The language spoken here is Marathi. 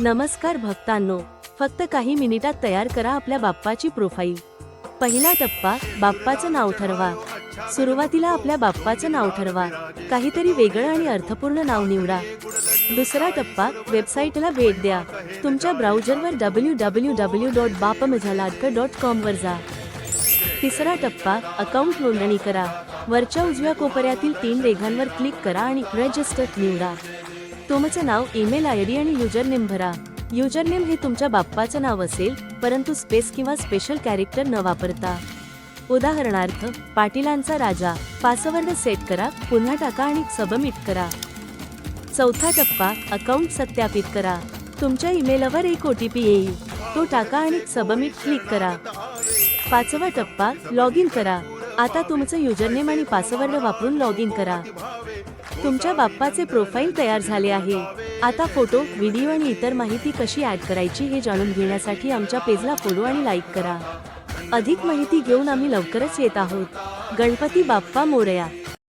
नमस्कार भक्तांनो, फक्त काही मिनिटात तयार करा आपल्या बाप्पाची प्रोफाईल। पहिला टप्पा, बाप्पाचं नाव ठरवा। सुरुवातीला आपल्या बाप्पाचं नाव ठरवा, काहीतरी वेगळं आणि अर्थपूर्ण नाव निवडा। दुसरा टप्पा, वेबसाईटला भेट द्या। तुमच्या ब्राउझरवर www.bappamazhaladkar.com वर जा। तिसरा टप्पा, अकाउंट नोंदणी करा। वरच्या उजव्या कोपऱ्यातील 3 रेघांवर क्लिक करा आणि रजिस्टर निवडा। तुमचं नाव, ईमेल आयडी आणि युजरनेम भरा। युजरनेम हे तुमच्या बाप्पाचं नाव असेल, परंतु स्पेस किंवा स्पेशल कॅरेक्टर न वापरता। उदाहरणार्थ, पाटीलांचा राजा। पासवर्ड सेट करा, पुन्हा टाका आणि सबमिट करा। चौथा टप्पा, अकाउंट सत्यापित करा। तुमच्या ईमेलवर एक OTP येईल, तो टाका आणि सबमिट क्लिक करा। पाचवा टप्पा, लॉग इन करा। आता तुमचं युजरनेम आणि पासवर्ड वापरून लॉग इन करा। तुमच्या बाप्पाचे प्रोफाईल तयार झाले आहे। आता फोटो, व्हिडिओ आणि इतर माहिती कशी ॲड करायची हे जाणून घेण्यासाठी आमच्या पेजला फॉलो आणि लाईक करा। अधिक माहिती घेऊन आम्ही लवकरच येत आहोत। गणपती बाप्पा मोरया।